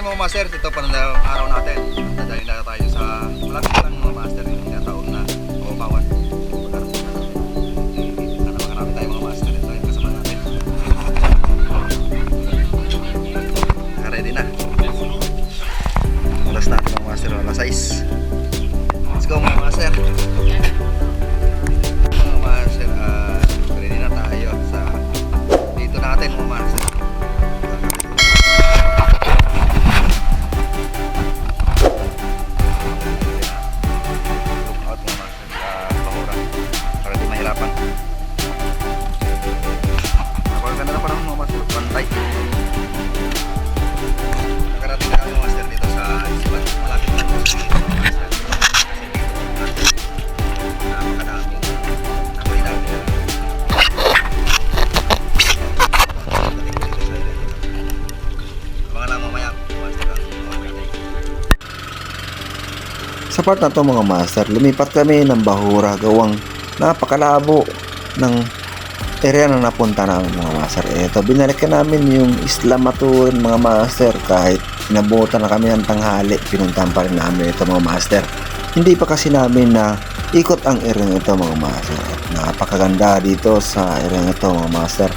mga master, ito pa na araw natin. Dadali na tayo sa malapit lang mga master yung tinatawag na Omawan. Marami tayo mga master. Ito yung kasama natin. Naka-ready na. Oras natin mga master, alas 6. Let's go mga master. Mga master, ready na tayo sa dito natin mga master. Sa part na to mga master, lumipat kami ng Bahura gawang napakalabo ng area na napunta namin mga master. Ito, binalikan namin yung Isla Maturin mga master. Kahit inabutan na kami ng tanghali, pinuntahan pa rin namin ito mga master. Hindi pa kasi namin na ikot ang area ito mga master. Napakaganda dito sa area ito mga master,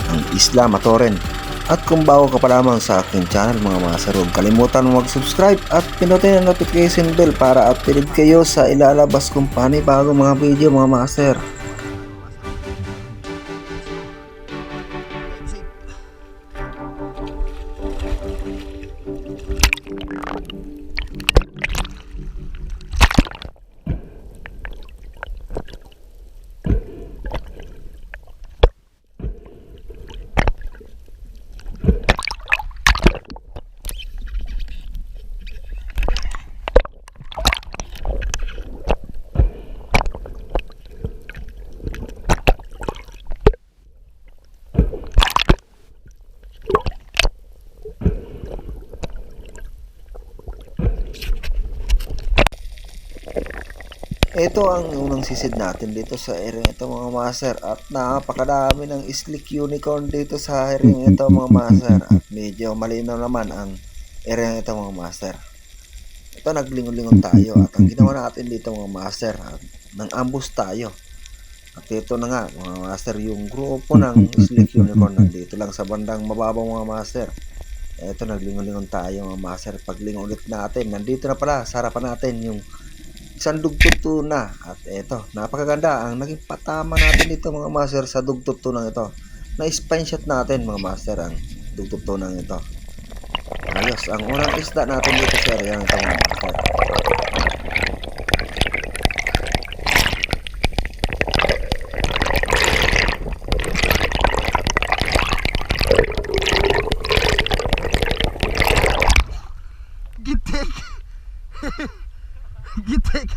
ang Isla Maturin. At kung bago ka pa lamang sa aking channel mga master, huwag kalimutan mag-subscribe at pinutin ang notification bell para updated kayo sa ilalabas kong panibagong mga video mga master. Ito ang unang sisid natin dito sa area ito mga master, at napakadami ng slick unicorn dito sa area ito mga master, at medyo malinaw naman ang area ito mga master. Ito, naglingon-lingon tayo at ang ginawa natin dito mga master, nang ambush tayo. At ito na nga mga master, yung grupo ng slick unicorn nandito lang sa bandang mababaw mga master. Ito, naglingon-lingon tayo mga master. Paglingon ulit natin, nandito na pala sa harapan natin yung isang dugtog tuna. At eto, napakaganda ang naging patama natin dito mga master sa dugtog tunang ito. Na-spine shot natin mga master ang dugtog tunang ito. Ayos, ang unang isda natin dito sa area ito mga master. Gitik! Gitik!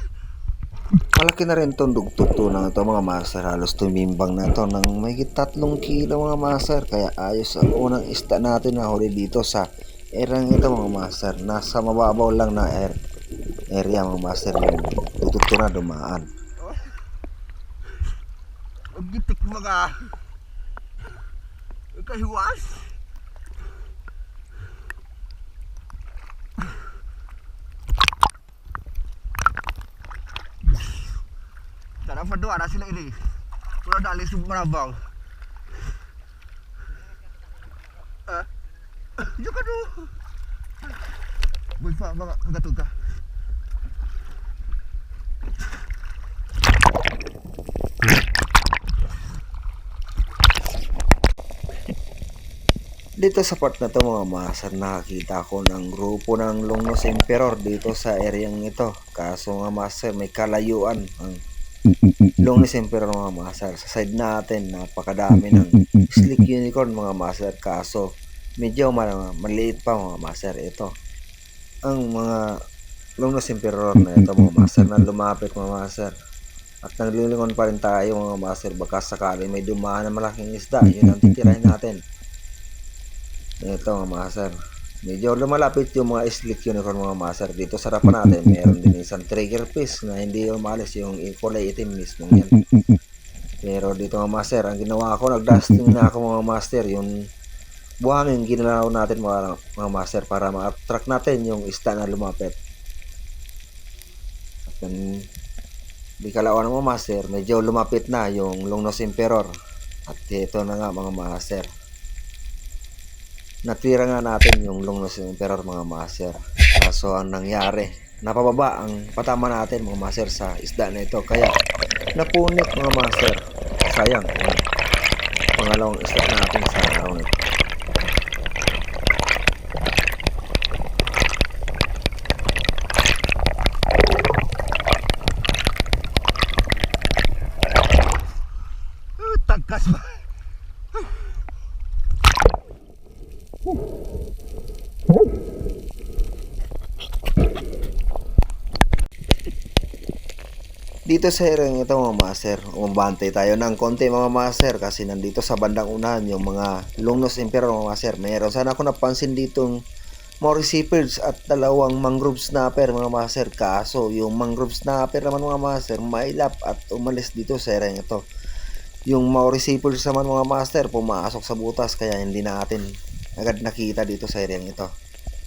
Malaki na rin itong dugtog tunang ito mga master. Halos tumimbang na ito ng mahigit 3 kilo mga master. Kaya ayos ang unang isda natin na huli dito sa area ito mga master. Nasa mababaw lang na area mga master yung dugtog tuna dumaan. Gitik mga kahiwas. Tara pa doon, ada sila ini. Pura dali sumabang. Juga do. Boy pa mga gatog ka. Dito sa part na to mga master, nakakita ko ng grupo ng Longnos Emperor dito sa area ito. Kaso nga master, may kalayuan ang Longnos Emperor mga master. Sa side natin, napakadami ng slick unicorn mga master. Kaso medyo maliit pa mga master. Ito ang mga Longnos Emperor na ito mga master na lumapit mga master. At naglilingon pa rin tayo mga master. Baka sakali may dumaan na malaking isda, yun ang titirahin natin. Ito mga master, medyo lumalapit yung mga slick unicorn mga master. Dito sa harapan natin, meron din isang trigger fish na hindi umalis, yung kulay itim mismo yan. Pero dito mga master, ang ginawa ko, nag-dusting na ako mga master, yung buhangin ginalaw natin mga master para ma-attract natin yung isda na lumapit. At then, di kalauan mga master, medyo lumapit na yung Long-Nose Emperor. At ito na nga mga master. Natira nga natin yung Long-Nose Emperor mga master. Kaso ang nangyari, napababa ang patama natin mga master sa isda na ito. Kaya napunit mga master. Sayang. Pangalawang isda natin sa araw nito. Tagkas ba? Dito sa area ito mga master, umabante tayo ng konti mga master kasi nandito sa bandang unahan yung mga Long-Nose Emperor mga master. Mayroon sana ako napansin ditong more receivers at dalawang mangrove snapper mga master. Kaso yung mangrove snapper naman mga master, mailap at umalis dito sa area ito. Yung more receivers naman mga master, pumasok sa butas kaya hindi natin agad nakita dito sa area ito.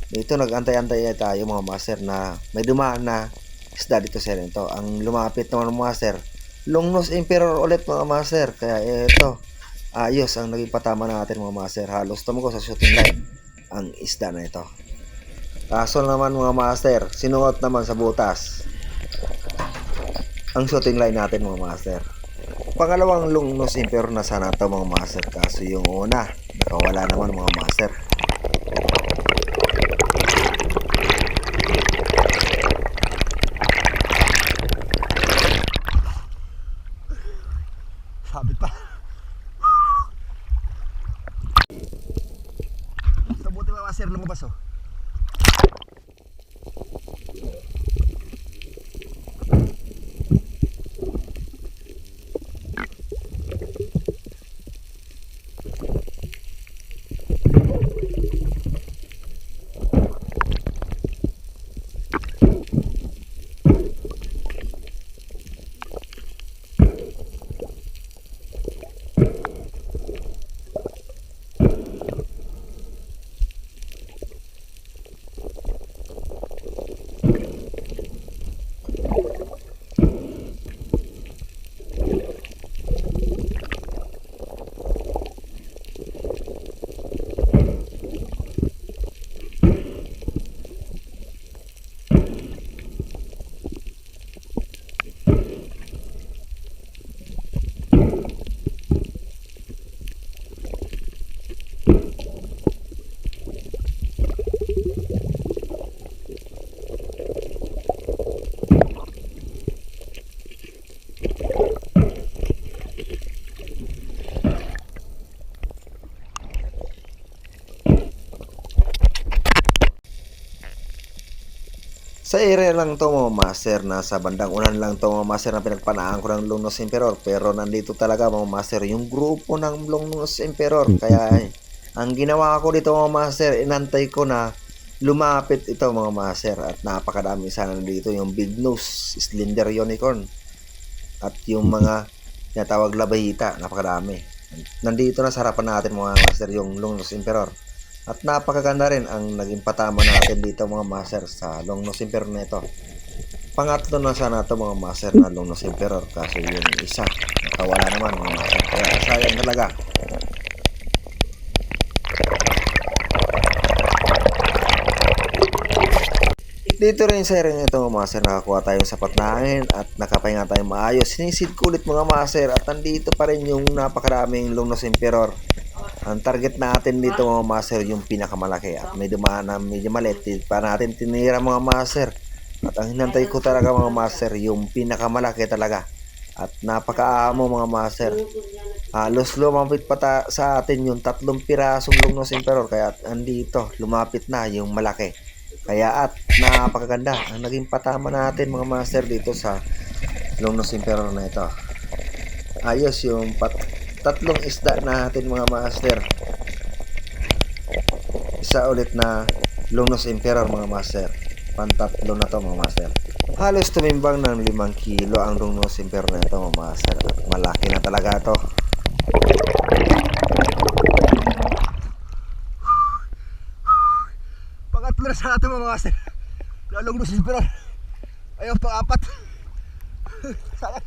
Dito nag-antay-antay tayo mga master na may dumaan na isda dito sa ito. Ang lumapit naman mga master, Long-Nose Emperor ulit mga master. Kaya ito, ayos ang naging patama natin mga master. Halos tumugo sa shooting line ang isda na ito. Kaso naman mga master, sinuot naman sa butas ang shooting line natin mga master. Pangalawang Long-Nose Emperor na sana ito mga master. Kaso yung una, nakawala naman mga master. Sabit pa. Sa buti mga master lumabas oh. Sa area lang to mga master, nasa bandang unan lang to mga master na pinagpanaan ko ng Long-Nose Emperor. Pero nandito talaga mga master yung grupo ng Long-Nose Emperor. Kaya ang ginawa ko dito mga master, inantay ko na lumapit ito mga master. At napakadami sana dito yung Big Nose, Slender Unicorn. At yung mga tinatawag labahita, napakadami. Nandito na sa harapan natin mga master yung Long-Nose Emperor. At napakaganda rin ang naging patama natin dito mga master sa Long-Nose Emperor na ito. Pangatlo na sana ito mga master na Long-Nose Emperor. Kaso yung isa, nakawala naman mga master. Kaya sayang talaga. Dito rin sa ring ito mga master, nakakuha tayong sapat na hangin at nakapahinga tayong maayos. Sinisid ko ulit mga master at nandito pa rin yung napakaraming Long-Nose Emperor. Ang target natin dito mga master yung pinakamalaki at may dumaan na medyo maliit pa natin tinira mga master. At ang hinantay ko talaga mga master yung pinakamalaki talaga. At napakaamo mga master. Halos lumapit pa sa atin yung 3 pirasong Long-Nose Emperor. Kaya andito lumapit na yung malaki. Kaya at napakaganda ang naging patama natin mga master dito sa Long-Nose Emperor na ito. Ayos yung 3 isda natin mga master. Isa ulit na Long-Nose Emperor mga master. Pantatlo na to mga master. Halos tumimbang ng 5 kilo ang Long-Nose Emperor na ito mga master. At malaki na talaga to. para sa ato mga master. Lalong lusin pero ayaw pang apat. Sayang.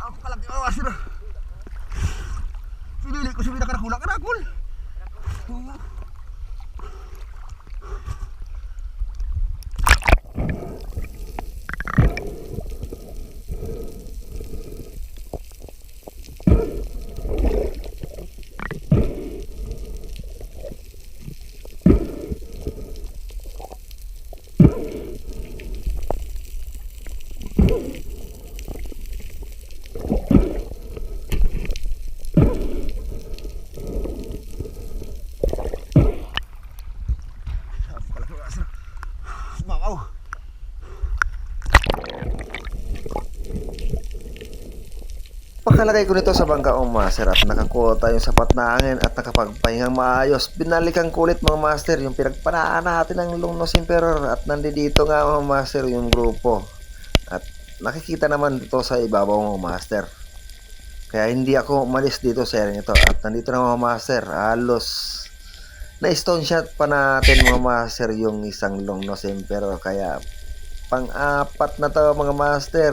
Ako kalaki mga master. Pinili ko sa pinakarakulak. Karakul. Mamaw. Pakalagay ko nito sa bangka o master at nakakuha tayong sapat na hangin at nakapagpahingang maayos. Binalikan ko ulit mga master yung pinagpanaan natin ng Lungnos Emperor at nandito nga mga master yung grupo. At nakikita naman dito sa ibabaw mga master. Kaya hindi ako umalis dito sa area ito. At nandito na mga master, halos na stone shot pa natin mga master yung isang Lungnos Emperor. Kaya pang-apat na to mga master.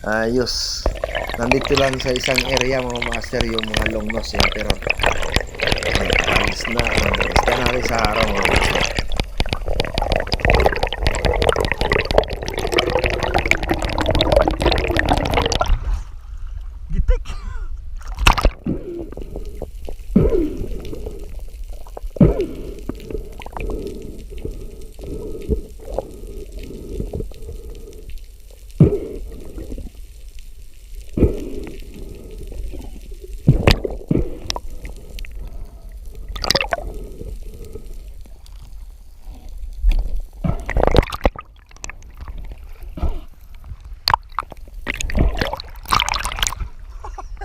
Ayos. Nandito lang sa isang area mga master yung mga Lungnos Emperor. Alis na. Isda natin sa araw mga master. Gitik.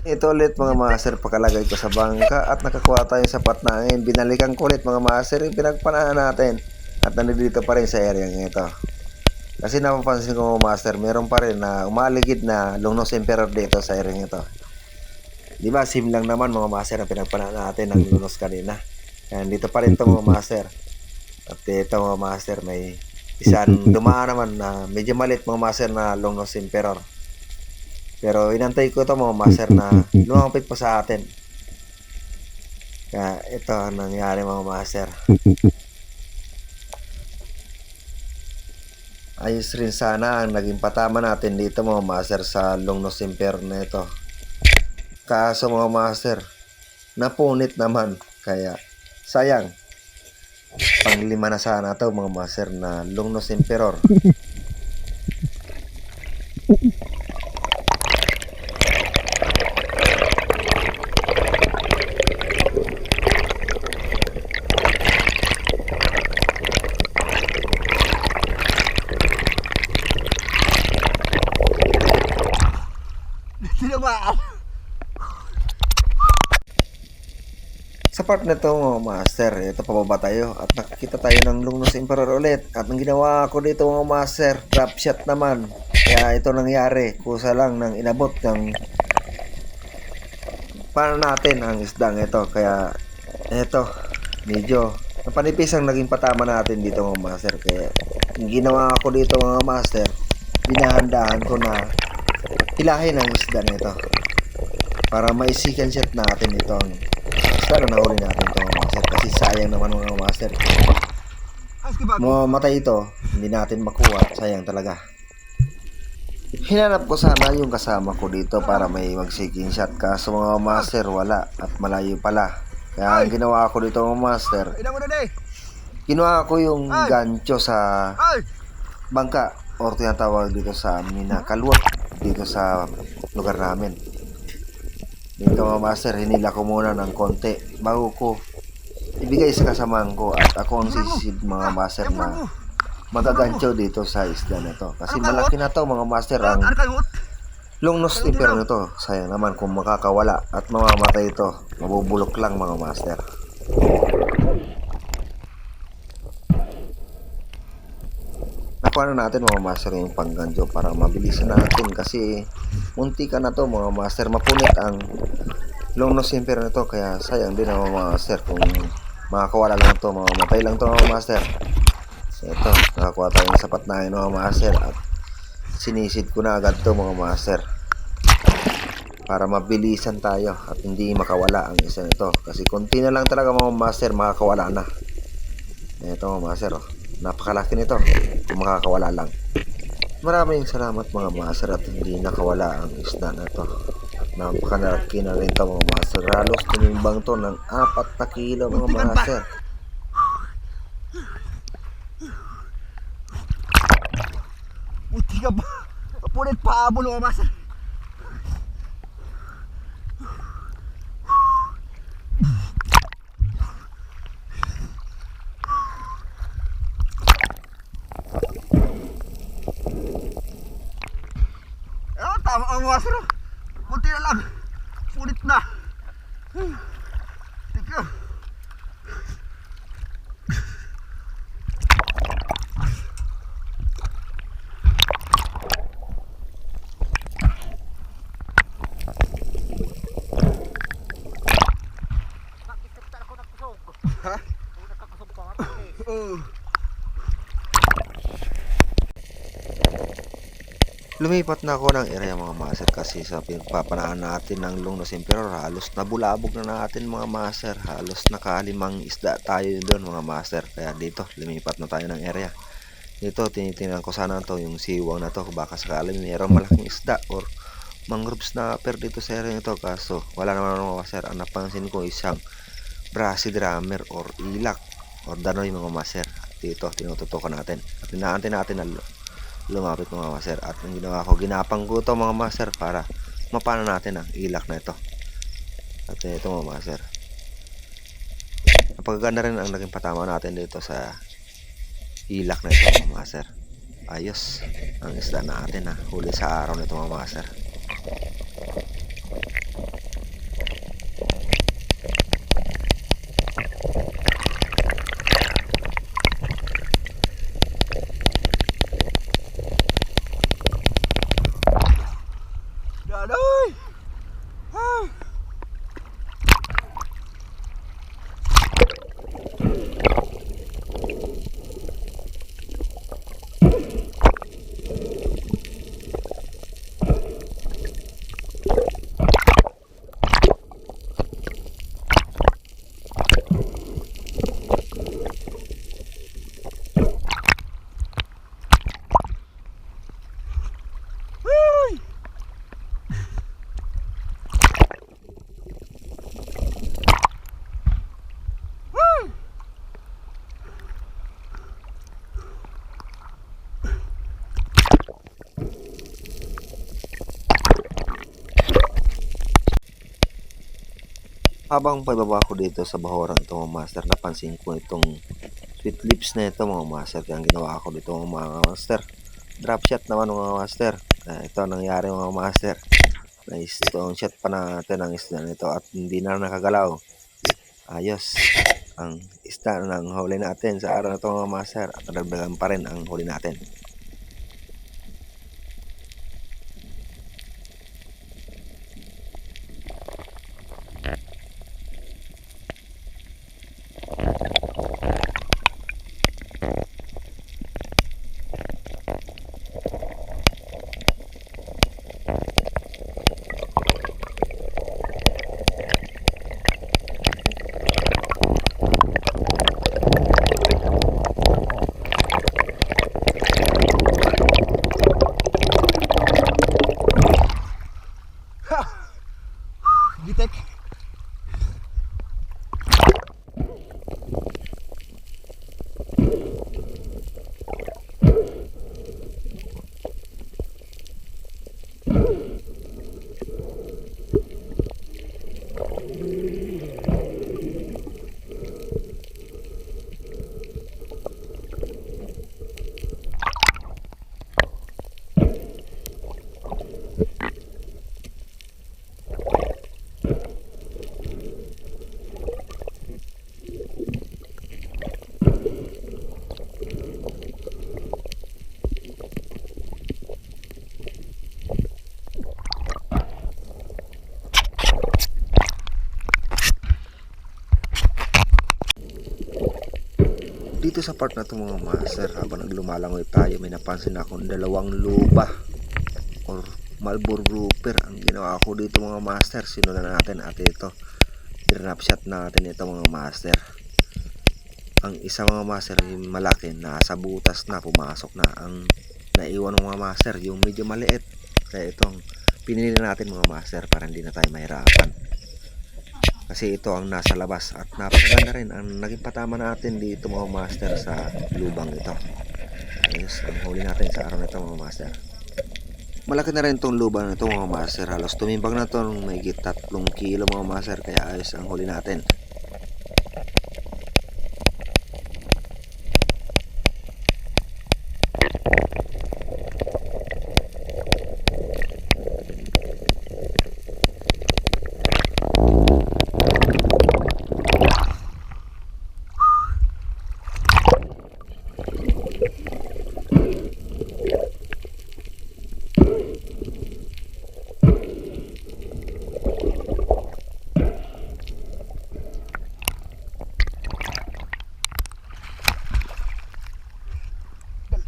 Ito ulit mga master, pakalagay ko sa bangka at nakakuha tayo sapat na hangin. Binalikan ko ulit mga master yung pinagpanaan natin at nandito pa rin sa area ito. Kasi napapansin ko mga master, meron pa rin na umaligid na Lungnos Emperor dito sa area ito. Di ba, sim lang naman mga master ang pinagpanaan natin ng Lungnos kanina. Yan, dito pa rin ito mga master. At ito mga master, may isang dumaan naman na medyo malit mga master na Lungnos Emperor. Pero inantay ko ito mga master na lumapit pa sa atin. Kaya ito ang nangyari mga master. Ayos rin sana ang naging patama natin dito mga master sa Lungnos Emperor na ito. Kaso mga master, napunit naman. Kaya sayang. Panglima na sana ito mga master na Lungnos Emperor. Sino ba? Sa part na ito mga master, ito pababa tayo at nakikita tayo ng Lungnos Emperor ulit. At ang ginawa ko dito mga master, drop shot naman. Kaya ito nangyari, kusa lang nang inabot ng para natin ang isdang ito. Kaya ito, medyo napanipis ang naging patama natin dito mga master. Kaya ang ginawa ko dito mga master, dinahandahan ko na hilahin ang isda nito para maisikan shot natin ito ang isda na nahuli natin ito mga master. Kasi sayang naman mga master, mamatay ito, hindi natin makuha, sayang talaga. Hinanap ko sana yung kasama ko dito para may mag-seeking shot, kaso mga master wala at malayo pala. Kaya ang ginawa ko dito mga master, ginawa ko yung gancho sa bangka or tinatawag dito sa amin na kalwat dito sa lugar namin. Dito mga master, hinila ko muna ng konti bago ko ibigay sa kasamahan ko at ako ang sisid mga master na magagancho dito sa isda na to. Kasi malaki na to mga master ang Ano kayo? lungnos timper nito. Sayang naman kung makakawala at mamamatay ito. Mabubulok lang mga master. Nakuha na natin mga master yung panggancho para mabilisan natin kasi muntika na to mga master. Mapunit ang lungnos timper nito kaya sayang din mga master kung makakawala lang to, mamamatay lang to mga master. So ito, nakakuha tayo ng sapat na mga master at sinisid ko na agad to mga master para mabilisan tayo at hindi makawala ang isa nito kasi konti na lang talaga mga master makakawala na. Ito mga master, oh, napakalaki nito kung makakawala lang. Maraming salamat mga master at hindi nakawala ang isda na to at napakalaki na rin to mga master. Halos tinimbang to ng 4 na kilo mga master. Buti ka ba? Punit paabol mga master. Tama ang master. Kunti na lang. Punit na. Thank you. Lumipat na ako ng area mga master kasi sa pinagpapanaan natin ng lungnos emperor halos nabulabog na natin mga master. Halos nakalimang isda tayo doon mga master. Kaya dito lumipat na tayo ng area. Dito tinitingnan ko sana to yung siwang na to baka sakali mayroong malaking isda or mangrove snapper dito sa area nito kaso wala naman mga master. Ang napansin ko isang brassy drummer or ilak or danoy mga master. Dito tinututukan natin at inaantay natin na lumapit mga master at ang ginawa ko ginapang ko to mga master para mapana natin ang ilak na ito at ito mga master napagaganda rin ang naging patama natin dito sa ilak na ito mga master. Ayos ang isda natin na huli sa araw na ito mga master. Dadoy! Habang pagbaba ko dito sa bahoran ito mga master, napansin ko itong sweet lips na ito mga master. Kaya ang ginawa ko dito mga master, drop shot naman mga master. Ito ang nangyari mga master, na stone shot pa natin ang isda nito at hindi na nakagalaw. Ayos ang isda ng huli natin sa araw na ito mga master at nadagdagan pa rin ang huli natin. Gitek. Dito sa part na to mga master, habang naglumalangoy tayo, may napansin akong dalawang luba or Marlboro grouper. Ang ginawa ko dito mga master, sinulan natin at ito, drop shot natin ito mga master. Ang isa mga master yung malaki, nasa butas na, pumasok na. Ang naiwan mga master yung medyo maliit, kaya itong pinili natin mga master para hindi na tayo mahirapan. Kasi ito ang nasa labas at napakaganda rin ang naging patama natin dito mga master sa lubang ito. Ayos, ang huli natin sa araw na ito mga master. Malaki na rin itong lubang na ito mga master. Halos tumimbang na ito ng may 3 kilo mga master. Kaya ayos ang huli natin.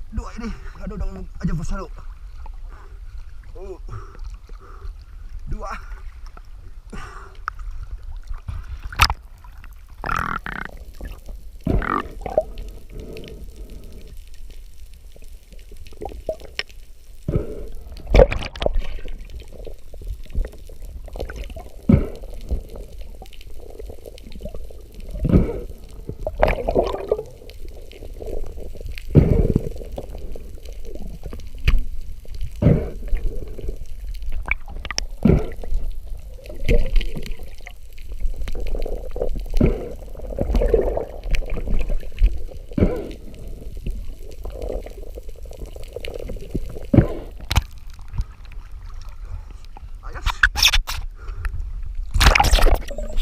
Dua ini, aduh dong aja bersalo. Dua.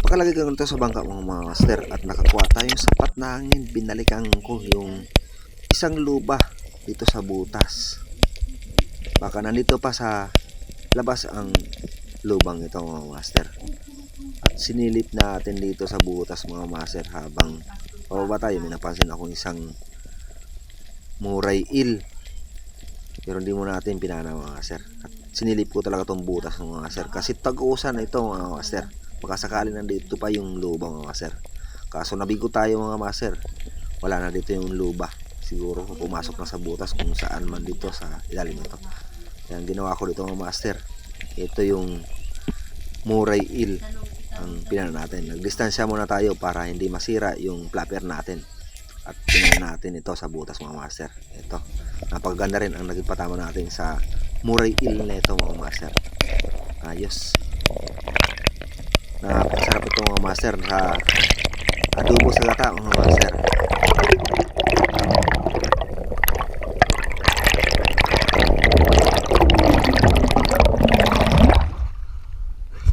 Pakalagay ko nito sa bangka mga master at nakakuha tayong sapat na hangin. Binalikan ko yung isang luba dito sa butas. Baka nandito pa sa labas ang lubang ito mga master. At sinilip natin dito sa butas mga master habang pababa tayo. May napansin akong isang muray eel. Pero hindi mo natin pinana mga master. At sinilip ko talaga itong butas mga master. Kasi tag-usan ito mga master. Baka sakali nandito pa yung luba mga master. Kaso nabigo tayo mga master. Wala na dito yung luba. Siguro pumasok na sa butas kung saan man dito sa ilalim nito. Yan ginawa ko dito mga master. Ito yung muray eel ang pinana natin. Nagdistansya muna tayo para hindi masira yung flapper natin. At pinana natin ito sa butas mga master. Ito. Napakaganda rin ang naging patama natin sa muray eel na ito mga master. Ayos. Napakasarap ito mga master sa adobo sa gata mga master.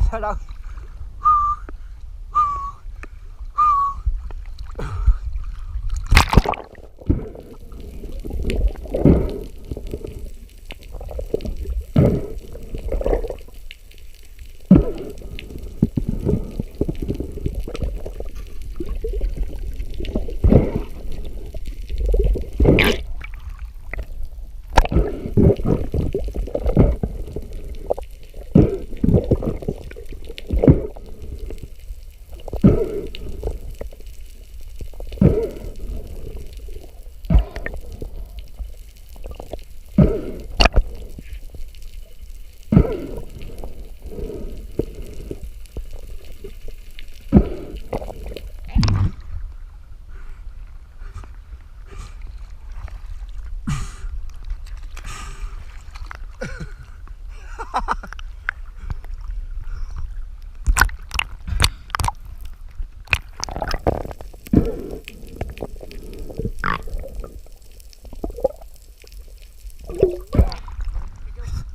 Salam.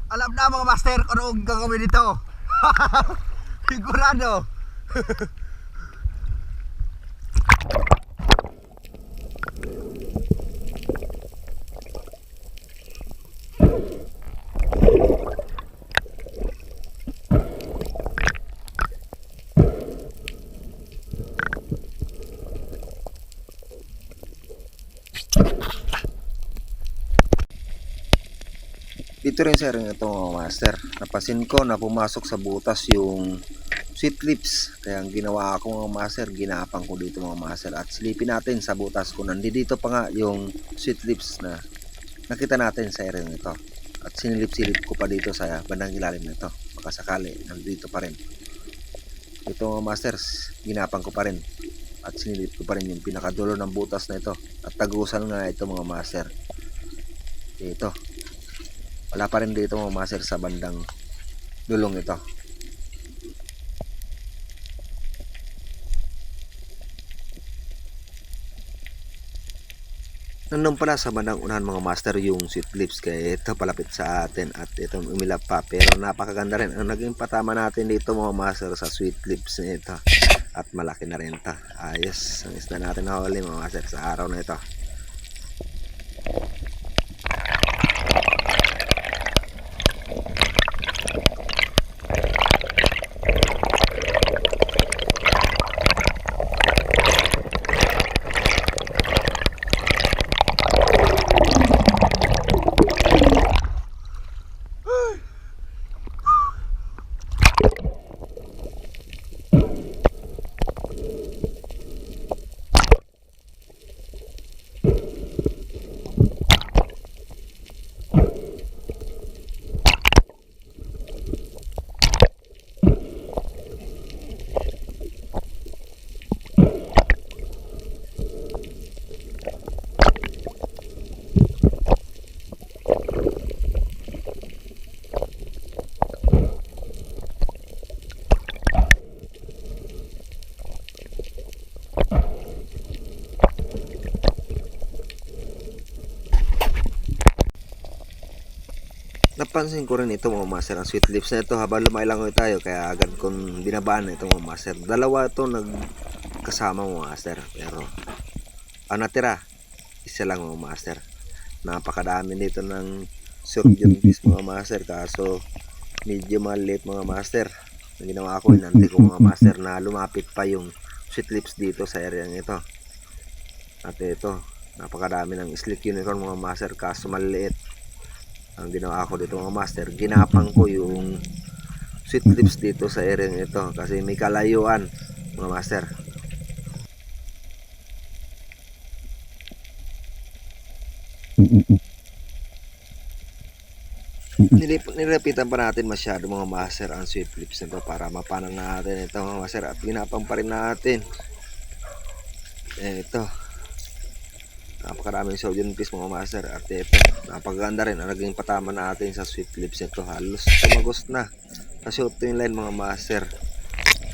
Alam na mga master kung anong gagawin dito. Sigurado. Dito rin sa ring ito mga master, napasin ko na pumasok sa butas yung sweet lips. Kaya ang ginawa ko mga master, ginapang ko dito mga master at silipin natin sa butas ko. Nandito pa nga yung sweet lips na nakita natin sa ring ito. At sinilip-silip ko pa dito sa bandang ilalim nito. Baka sakali, nandito pa rin. Ito mga masters, ginapang ko pa rin. At sinilip ko pa rin yung pinakadulo ng butas na ito. At tagusan nga ito mga master. Dito. Wala pa rin dito mga master sa bandang dulong ito. Nandun pala sa bandang unahan mga master yung sweet lips, kaya ito palapit sa atin at ito umilap pa, pero napakaganda rin ang naging patama natin dito mga master sa sweet lips na ito at malaki na rin ito. Ayos ang isda natin na huli mga master sa araw na ito. Napansin ko rin ito mga master, ang sweet lips na ito habang lumailangoy tayo, kaya agad kong binabaan na ito mga master. Dalawa ito nagkasama mga master, pero ang natira isa lang mga master. Napakadami nito ng surgeon fish mga master, kaso medyo maliit mga master. Ang ginawa ko, inantay ko mga master na lumapit pa yung sweet lips dito sa area ito. At ito, napakadami ng slick unicorn mga master, kaso maliit. Ang ginawa ko dito mga master, ginapang ko yung sweet lips dito sa area ito kasi may kalayuan mga master. Nirepitan pa natin masyado mga master ang sweet lips nito para mapanang natin ito mga master, at ginapang pa rin natin. Ito, napakaraming surgeon fish mga master, at ito napakaganda rin ang naging patama natin sa sweet lips nito. Halos tumagos na sa shooting line mga master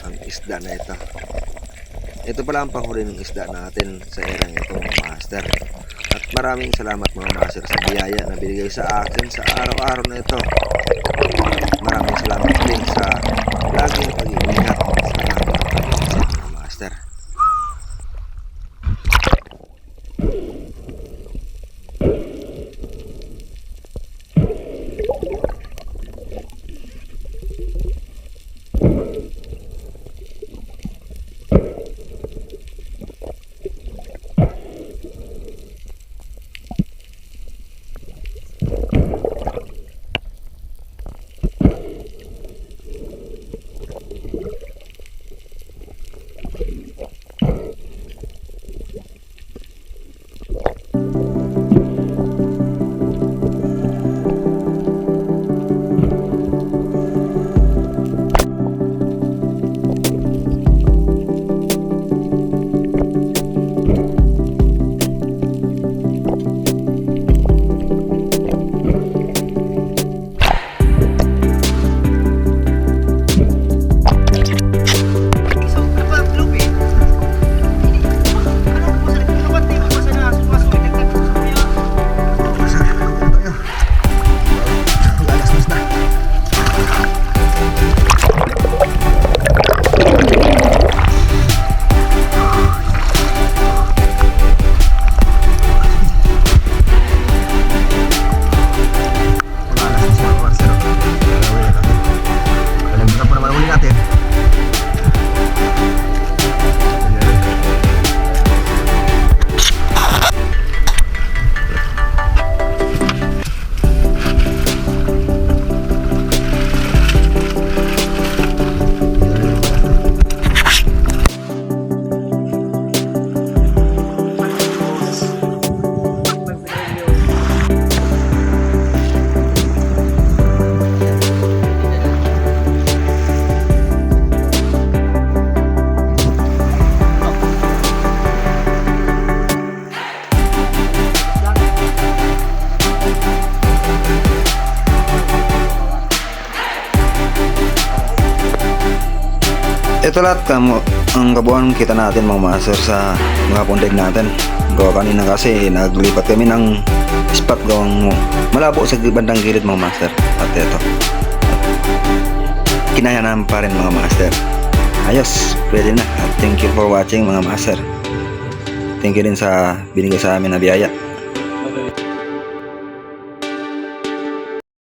ang isda na ito. Ito pala ang panghuli ng isda natin sa erang ito mga master. At maraming salamat mga master sa biyaya na binigay sa akin sa araw-araw na ito. Maraming salamat din sa laging pag-iingat sa mga master. Ito lahat ang kabuuan kita natin mga master sa mga pundig natin. Gawa kanina kasi naglipat kami ng spot gawang malabo sa bandang gilid mga master. At ito, kinaya namin pa rin mga master. Ayos, pwede na. At thank you for watching mga master. Thank you din sa binigay sa amin na biyaya.